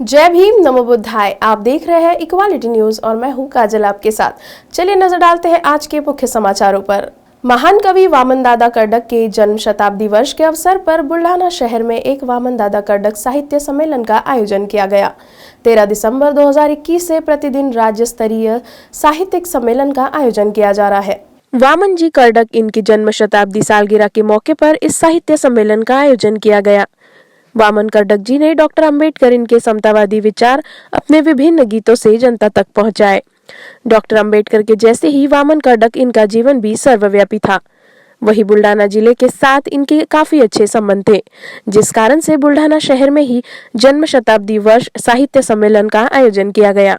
जय भीम, नमो बुद्धाय। आप देख रहे हैं इक्वालिटी न्यूज और मैं हूं काजल आपके साथ। चलिए नजर डालते हैं आज के मुख्य समाचारों पर। महान कवि वामन दादा कर्डक के जन्म शताब्दी वर्ष के अवसर पर बुल्ढाना शहर में एक वामन दादा कर्डक साहित्य सम्मेलन का आयोजन किया गया। 13 दिसंबर 2021 से प्रतिदिन राज्य स्तरीय साहित्यिक सम्मेलन का आयोजन किया जा रहा है। वामन जी कर्डक इनकी जन्म शताब्दी सालगिरह के मौके पर इस साहित्य सम्मेलन का आयोजन किया गया। वामन कर्डक जी ने डॉक्टर अंबेडकर इनके समतावादी विचार अपने विभिन्न गीतों से जनता तक पहुंचाए। डॉक्टर अंबेडकर के जैसे ही वामन कर्डक इनका जीवन भी सर्वव्यापी था। वही बुल्ढाना जिले के साथ इनके काफी अच्छे संबंध थे, जिस कारण से बुल्ढाना शहर में ही जन्म शताब्दी वर्ष साहित्य सम्मेलन का आयोजन किया गया।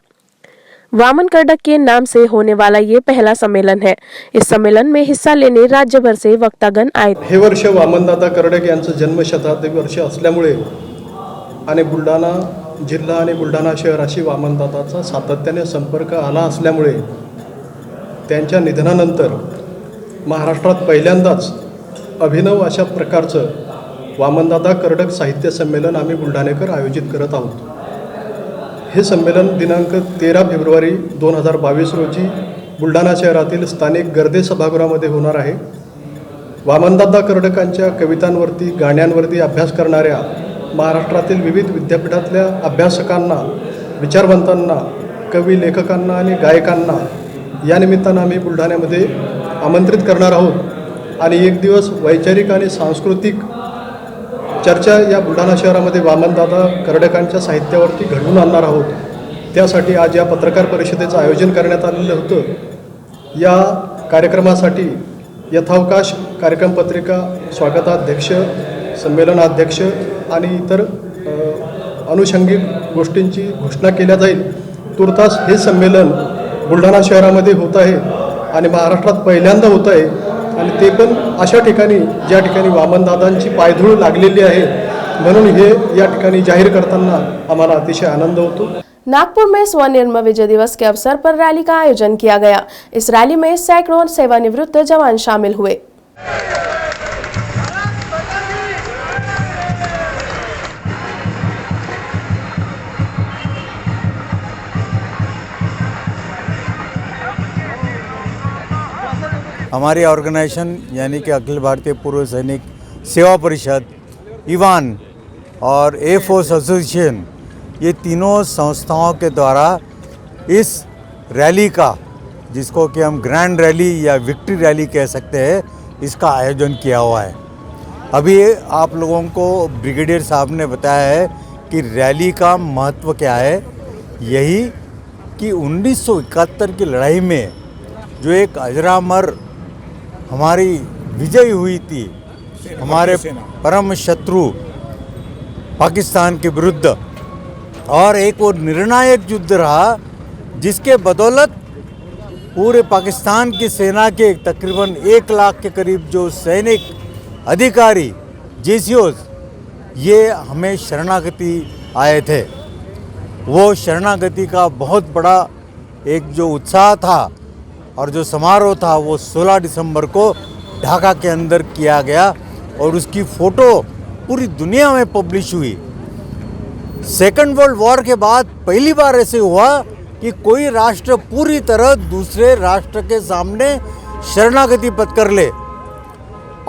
वामन कर्डक के नाम से होने वाला ये पहला सम्मेलन है। इस सम्मेलन में हिस्सा लेने राज्यभर से वक्तागण आए। हे वर्ष वामनदादा कर्डक यांचं जन्म शताब्दी वर्ष असल्यामुळे आणि बुलढाणा जिल्हा आणि बुलढाणा शहराशी वामनदादाचा सातत्याने संपर्क आला असल्यामुळे त्यांच्या निधनानंतर महाराष्ट्रात पहिल्यांदाच अभिनव अशा प्रकारचं वामनदादा कर्डक साहित्य संमेलन आम्ही बुलढाणेकर आयोजित करत आहोत। हे संमेलन दिनांक 13 फेब्रुवारी 2022 रोजी बुलढाणा शहरातील स्थानिक गर्दे सभागृहामध्ये होणार आहे। वामनदादा कर्डकांच्या कवितांवरती गाण्यांवरती अभ्यास करणाऱ्या महाराष्ट्रातील विविध विद्यापीठातल्या अभ्यासकांना, विचारवंतांना, कवी लेखकांना आणि गायकांना या निमित्तानं आम्ही बुलढाण्यामध्ये आमंत्रित करणार आहोत आणि एक दिवस वैचारिक आणि सांस्कृतिक चर्चा या बुलढाणा शहरामध्ये वामनदादा कर्डकांच्या साहित्यावरती घडवून आणणार आहोत। त्यासाठी आज या पत्रकार परिषदेचं आयोजन करण्यात आलेलं होतं। या कार्यक्रमासाठी यथावकाश कार्यक्रम पत्रिका, स्वागताध्यक्ष, संमेलनाध्यक्ष आणि इतर अनुषंगिक गोष्टींची घोषणा केल्या जाईल। तुर्तास हे संमेलन बुलढाणा शहरामध्ये होत आहे आणि महाराष्ट्रात पहिल्यांदा होत आहे आणि ते पण अशा ठिकाणी ज्या ठिकाणी वामनदादांची पायधूळ लागलेली आहे, म्हणून हे या ठिकाणी जाहीर करताना आम्हाला अतिशय आनंद होतो। नागपुर में स्वनिर्मित विजय दिवस के अवसर पर रैली का आयोजन किया गया। इस रैली में सैकड़ों सेवानिवृत्त जवान शामिल हुए। हमारी ऑर्गेनाइजेशन यानी कि अखिल भारतीय पूर्व सैनिक सेवा परिषद, इवान और एयर फोर्स एसोसिएशन, ये तीनों संस्थाओं के द्वारा इस रैली का, जिसको कि हम ग्रैंड रैली या विक्ट्री रैली कह सकते हैं, इसका आयोजन किया हुआ है। अभी आप लोगों को ब्रिगेडियर साहब ने बताया है कि रैली का महत्व क्या है। यही कि 1971 की लड़ाई में जो एक अजरामर हमारी विजय हुई थी, हमारे परम शत्रु पाकिस्तान के विरुद्ध, और एक वो निर्णायक युद्ध रहा जिसके बदौलत पूरे पाकिस्तान की सेना के तकरीबन 1 लाख के करीब जो सैनिक, अधिकारी, जेसीओज, ये हमें शरणागति आए थे। वो शरणागति का बहुत बड़ा एक जो उत्साह था और जो समारोह था वो 16 दिसंबर को ढाका के अंदर किया गया और उसकी फ़ोटो पूरी दुनिया में पब्लिश हुई। सेकेंड वर्ल्ड वॉर के बाद पहली बार ऐसे हुआ कि कोई राष्ट्र पूरी तरह दूसरे राष्ट्र के सामने शरणागति पत्कर ले।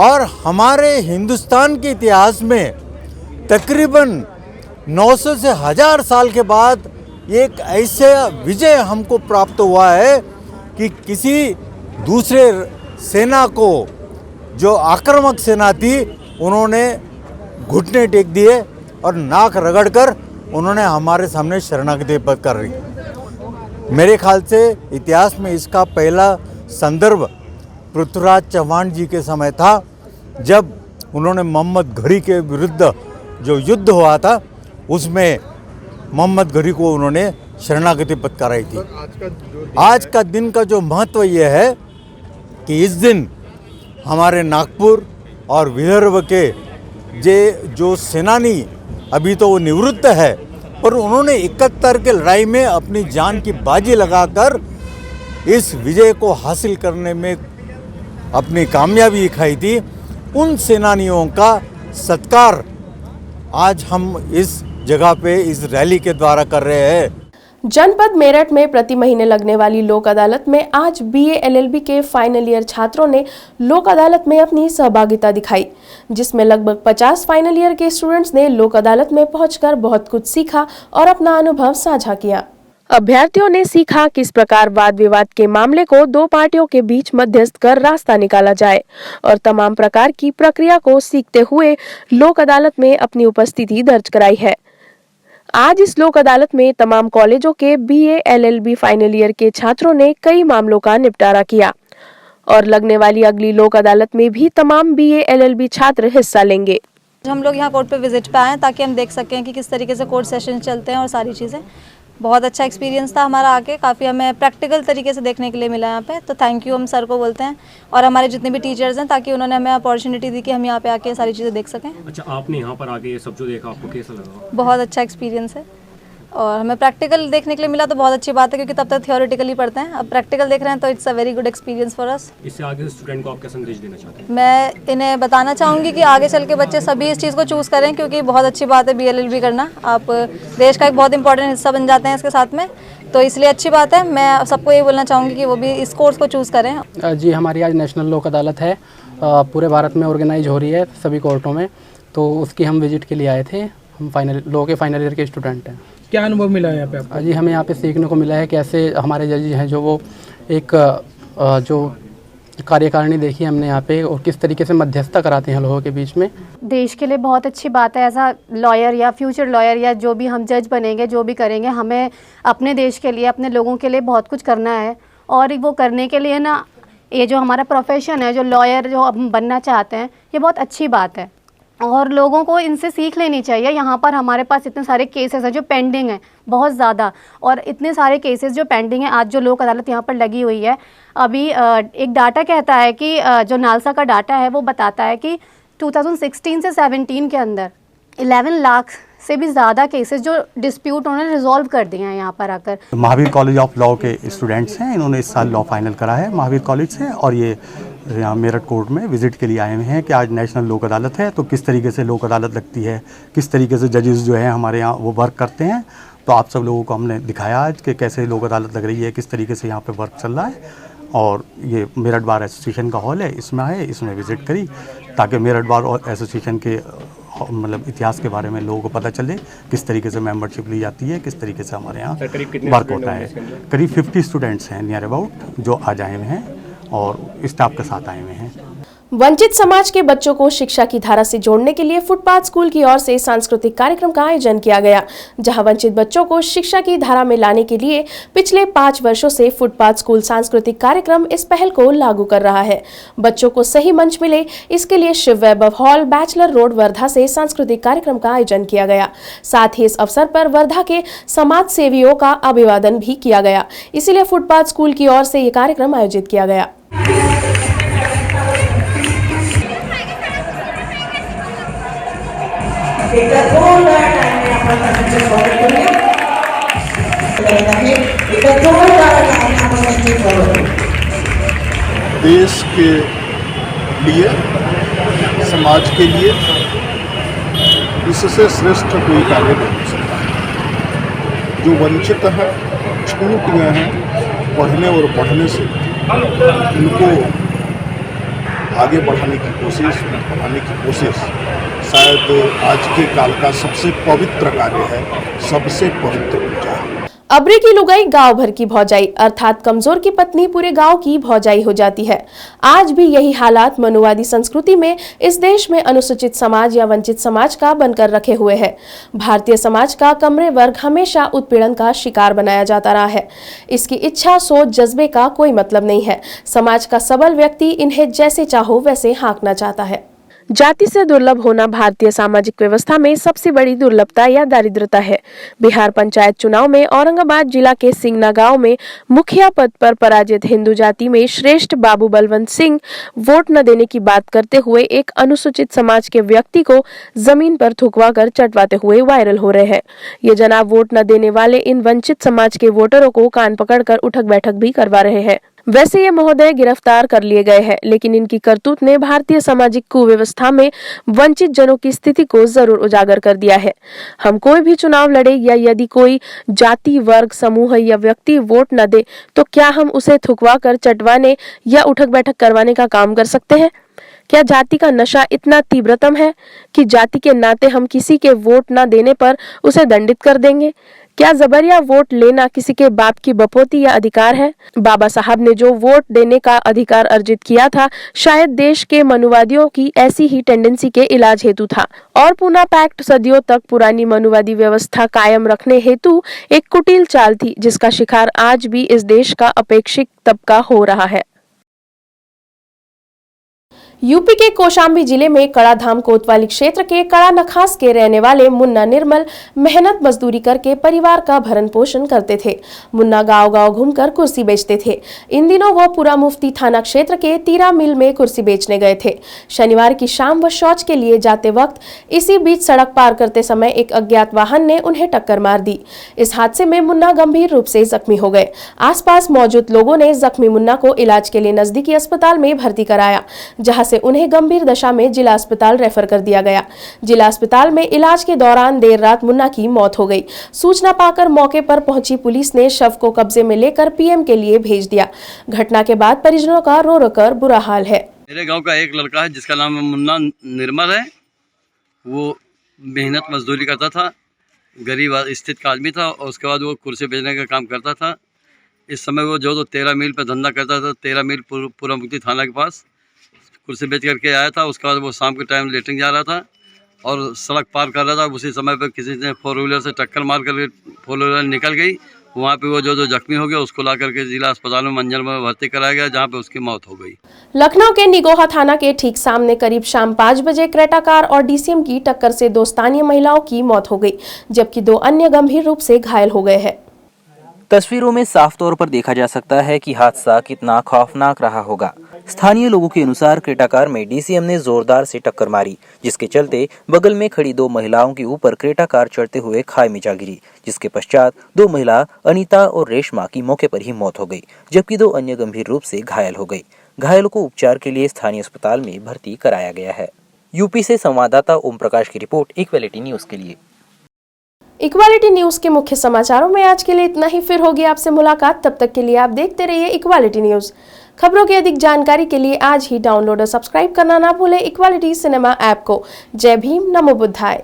और हमारे हिंदुस्तान के इतिहास में तकरीबन 900 से 1000 साल के बाद एक ऐसे विजय हमको प्राप्त हुआ है कि किसी दूसरे सेना को, जो आक्रामक सेना थी, उन्होंने घुटने टेक दिए और नाक रगड़कर उन्होंने हमारे सामने शरणागति पत्कर रही। मेरे ख्याल से इतिहास में इसका पहला संदर्भ पृथ्वीराज चौहान जी के समय था, जब उन्होंने मोहम्मद घोरी के विरुद्ध जो युद्ध हुआ था उसमें मोहम्मद घोरी को उन्होंने शरणागति पत्कराई थी। आज का दिन का जो महत्व ये है कि इस दिन हमारे नागपुर और विदर्भ के जो सेनानी, अभी तो वो निवृत्त है, पर उन्होंने 71 के लड़ाई में अपनी जान की बाजी लगाकर इस विजय को हासिल करने में अपनी कामयाबी दिखाई थी। उन सेनानियों का सत्कार आज हम इस जगह पे इस रैली के द्वारा कर रहे हैं। जनपद मेरठ में प्रति महीने लगने वाली लोक अदालत में आज बीए एलएलबी के फाइनल ईयर छात्रों ने लोक अदालत में अपनी सहभागिता दिखाई, जिसमें लगभग 50 फाइनल ईयर के स्टूडेंट्स ने लोक अदालत में पहुंचकर बहुत कुछ सीखा और अपना अनुभव साझा किया। अभ्यर्थियों ने सीखा किस प्रकार वाद विवाद के मामले को दो पार्टियों के बीच मध्यस्थ कर रास्ता निकाला जाए और तमाम प्रकार की प्रक्रिया को सीखते हुए लोक अदालत में अपनी उपस्थिति दर्ज कराई है। आज इस लोक अदालत में तमाम कॉलेजों के बीए एलएलबी फाइनल ईयर के छात्रों ने कई मामलों का निपटारा किया और लगने वाली अगली लोक अदालत में भी तमाम बीए एलएलबी छात्र हिस्सा लेंगे। हम लोग यहाँ कोर्ट पे विजिट पे आए ताकि हम देख सकें कि किस तरीके से कोर्ट सेशन चलते हैं और सारी चीज़ें। बहुत अच्छा एक्सपीरियंस था हमारा आके, काफ़ी हमें प्रैक्टिकल तरीके से देखने के लिए मिला यहाँ पे, तो थैंक यू हम सर को बोलते हैं और हमारे जितने भी टीचर्स हैं, ताकि उन्होंने हमें अपॉर्चुनिटी दी कि हम यहाँ पे आके सारी चीज़ें देख सकें। अच्छा, आपने यहाँ पर आके ये सब जो देखा आपको कैसा लगा? बहुत अच्छा एक्सपीरियंस है और हमें प्रैक्टिकल देखने के लिए मिला तो बहुत अच्छी बात है, क्योंकि तब तक थियोरेटिकली पढ़ते हैं, अब प्रैक्टिकल देख रहे हैं तो it's a very good experience for us. इससे आगे स्टूडेंट को आप क्या संदेश देना चाहते हैं? मैं इन्हें बताना चाहूँगी कि आगे चल के बच्चे सभी इस चीज़ को चूज़ करें, क्योंकि बहुत अच्छी बात है बीएलएलबी करना, आप देश का एक बहुत इंपॉर्टेंट हिस्सा बन जाते हैं इसके साथ में, तो इसलिए अच्छी बात है। मैं सबको ये बोलना चाहूँगी कि वो भी इस कोर्स को चूज़ करें। जी, हमारी आज नेशनल लोक अदालत है, पूरे भारत में ऑर्गेनाइज हो रही है सभी कोर्टों में, तो उसकी हम विजिट के लिए आए थे। हम लॉ के फाइनल ईयर के स्टूडेंट हैं। क्या अनुभव मिला है यहाँ पे आपको? जी, हमें यहाँ पे सीखने को मिला है कैसे हमारे जजेज हैं जो वो एक जो कार्यकारिणी देखी हमने यहाँ पे, और किस तरीके से मध्यस्थता कराते हैं लोगों के बीच में। देश के लिए बहुत अच्छी बात है। एज अ लॉयर या फ्यूचर लॉयर या जो भी हम जज बनेंगे, जो भी करेंगे, हमें अपने देश के लिए, अपने लोगों के लिए बहुत कुछ करना है, और वो करने के लिए ना, ये जो हमारा प्रोफेशन है, जो लॉयर जो हम बनना चाहते हैं, ये बहुत अच्छी बात है और लोगों को इनसे सीख लेनी चाहिए। यहाँ पर हमारे पास इतने सारे केसेस हैं जो पेंडिंग हैं, बहुत ज़्यादा, और इतने सारे केसेस जो पेंडिंग हैं। आज जो लोक अदालत यहाँ पर लगी हुई है, अभी एक डाटा कहता है कि जो नालसा का डाटा है वो बताता है कि 2016 से 17 के अंदर 11 लाख से भी ज़्यादा केसेस जो डिस्प्यूट उन्होंने रिजॉल्व कर दिए हैं यहाँ पर आकर। महावीर कॉलेज ऑफ लॉ के स्टूडेंट्स हैं, इन्होंने इस साल लॉ फाइनल करा है महावीर कॉलेज से, और ये यहाँ मेरठ कोर्ट में विजिट के लिए आए हुए हैं कि आज नेशनल लोक अदालत है, तो किस तरीके से लोक अदालत लगती है, किस तरीके से जजेस जो हैं हमारे यहाँ वो वर्क करते हैं। तो आप सब लोगों को हमने दिखाया आज कि कैसे लोक अदालत लग रही है, किस तरीके से यहाँ पे वर्क चल रहा है। और ये मेरठ बार एसोसिएशन का हॉल है, इसमें आए, इसमें विज़िट करी, ताकि मेरठ बार एसोसिएशन के मतलब इतिहास के बारे में लोगों को पता चले, किस तरीके से मेंबरशिप ली जाती है, किस तरीके से हमारे यहाँ वर्क होता है। करीब 50 स्टूडेंट्स हैं नियर अबाउट जो आज आए हुए हैं और स्टाफ के साथ आए हुए हैं। वंचित समाज के बच्चों को शिक्षा की धारा से जोड़ने के लिए फुटपाथ स्कूल की ओर से सांस्कृतिक कार्यक्रम का आयोजन किया गया, जहां वंचित बच्चों को शिक्षा की धारा में लाने के लिए पिछले 5 वर्षों से फुटपाथ स्कूल सांस्कृतिक कार्यक्रम इस पहल को लागू कर रहा है। बच्चों को सही मंच मिले, इसके लिए शिव वैभव हॉल, बैचलर रोड, वर्धा से सांस्कृतिक कार्यक्रम का आयोजन किया गया। साथ ही इस अवसर पर वर्धा के समाज सेवियों का अभिवादन भी किया गया, इसीलिए फुटपाथ स्कूल की ओर से ये कार्यक्रम आयोजित किया गया। देश के लिए, समाज के लिए इससे श्रेष्ठ कोई कार्य नहीं हो सकता। जो वंचित हैं, छूट गए हैं पढ़ने और पढ़ने से, उनको आगे बढ़ाने की कोशिश, बढ़ाने की कोशिश शायद आज के काल का सबसे पवित्र कार्य है, सबसे पवित्र पूजा है। अबरी की लुगाई गांव भर की भौजाई, अर्थात कमजोर की पत्नी पूरे गांव की भौजाई हो जाती है। आज भी यही हालात मनुवादी संस्कृति में इस देश में अनुसूचित समाज या वंचित समाज का बनकर रखे हुए है। भारतीय समाज का कमरे वर्ग हमेशा उत्पीड़न का शिकार बनाया जाता रहा है। इसकी इच्छा, सोच, जज्बे का कोई मतलब नहीं है। समाज का सबल व्यक्ति इन्हें जैसे चाहो वैसे हाँकना चाहता है। जाति से दुर्लभ होना भारतीय सामाजिक व्यवस्था में सबसे बड़ी दुर्लभता या दारिद्रता है। बिहार पंचायत चुनाव में औरंगाबाद जिला के सिंगना गांव में मुखिया पद पर पराजित हिंदू जाति में श्रेष्ठ बाबू बलवंत सिंह वोट न देने की बात करते हुए एक अनुसूचित समाज के व्यक्ति को जमीन पर थुकवा कर चटवाते हुए वायरल हो रहे हैं। ये जनाब वोट न देने वाले इन वंचित समाज के वोटरों को कान पकड़कर उठक बैठक भी करवा रहे हैं। वैसे ये महोदय गिरफ्तार कर लिए गए हैं, लेकिन इनकी करतूत ने भारतीय सामाजिक कुव्यवस्था में वंचित जनों की स्थिति को जरूर उजागर कर दिया है। हम कोई भी चुनाव लड़े या यदि कोई जाति, वर्ग, समूह या व्यक्ति वोट न दे तो क्या हम उसे थुकवा कर चटवाने या उठक बैठक करवाने का काम कर सकते हैं? क्या जाति का नशा इतना तीव्रतम है कि जाति के नाते हम किसी के वोट न देने पर उसे दंडित कर देंगे? क्या जबरिया वोट लेना किसी के बाप की बपोती या अधिकार है? बाबा साहब ने जो वोट देने का अधिकार अर्जित किया था, शायद देश के मनुवादियों की ऐसी ही टेंडेंसी के इलाज हेतु था और पूना पैक्ट सदियों तक पुरानी मनुवादी व्यवस्था कायम रखने हेतु एक कुटिल चाल थी, जिसका शिकार आज भी इस देश का अपेक्षित तबका हो रहा है। यूपी के कौशाम्बी जिले में कड़ाधाम कोतवाली क्षेत्र के कड़ा नखास के रहने वाले मुन्ना निर्मल मेहनत मजदूरी करके परिवार का भरण पोषण करते थे। मुन्ना गांव-गांव घूमकर कुर्सी बेचते थे। इन दिनों वो पूरा मुफ्ती थाना क्षेत्र के तीरा मिल में कुर्सी बेचने गए थे। शनिवार की शाम वो शौच के लिए जाते वक्त इसी बीच सड़क पार करते समय एक अज्ञात वाहन ने उन्हें टक्कर मार दी। इस हादसे में मुन्ना गंभीर रूप से जख्मी हो गए। आसपास मौजूद लोगों ने जख्मी मुन्ना को इलाज के लिए नजदीकी अस्पताल में भर्ती कराया, जहां से उन्हें गंभीर दशा में जिला अस्पताल रेफर कर दिया गया। जिला अस्पताल में इलाज के दौरान देर रात मुन्ना की मौत हो गई। सूचना पाकर मौके पर पहुंची पुलिस ने शव को कब्जे में लेकर पीएम के लिए भेज दिया। घटना के बाद परिजनों का रो रो कर बुरा हाल है। मेरे गांव का एक लड़का है जिसका नाम मुन्ना निर्मल है। वो मेहनत मजदूरी करता था, गरीब स्थिति का आदमी था और उसके बाद वो कुर्सी बेचने का काम करता था। इस समय वो जो 13 मील पे धंधा करता था, 13 मील पूरा मुक्ति थाना के पास कुर्सी बेच करके आया था। उसके बाद वो शाम के टाइम लेटरिंग जा रहा था और सड़क पार कर रहा था। उसी समय पर किसी ने 4 व्हीलर से टक्कर मार कर 4 व्हीलर निकल गई। वहाँ पे वो जो जख्मी हो गया उसको ला करके जिला अस्पताल में मंजर में भर्ती कराया गया, जहाँ पे उसकी मौत हो गई। लखनऊ के निगोहा थाना के ठीक सामने करीब शाम 5 बजे क्रेटा कार और डीसीएम की टक्कर से 2 स्थानीय महिलाओं की मौत हो गई, जबकि 2 अन्य गंभीर रूप से घायल हो गए हैं। तस्वीरों में साफ तौर पर देखा जा सकता है कि हादसा कितना खौफनाक रहा होगा। स्थानीय लोगों के अनुसार क्रेटा कार में डीसीएम ने जोरदार से टक्कर मारी, जिसके चलते बगल में खड़ी 2 महिलाओं के ऊपर क्रेटा कार चढ़ते हुए खाई में जा गिरी, जिसके पश्चात 2 महिला अनीता और रेशमा की मौके पर ही मौत हो गई, जबकि 2 अन्य गंभीर रूप से घायल हो गई। घायलों को उपचार के लिए स्थानीय अस्पताल में भर्ती कराया गया है। यूपी से संवाददाता ओम प्रकाश की रिपोर्ट, इक्वालिटी न्यूज के लिए। इक्वालिटी न्यूज के मुख्य समाचारों में आज के लिए इतना ही। फिर होगी आपसे मुलाकात, तब तक के लिए आप देखते रहिए इक्वालिटी न्यूज। खबरों की अधिक जानकारी के लिए आज ही डाउनलोड और सब्सक्राइब करना ना भूलें इक्वालिटी सिनेमा ऐप को। जय भीम, नमो बुद्धाय।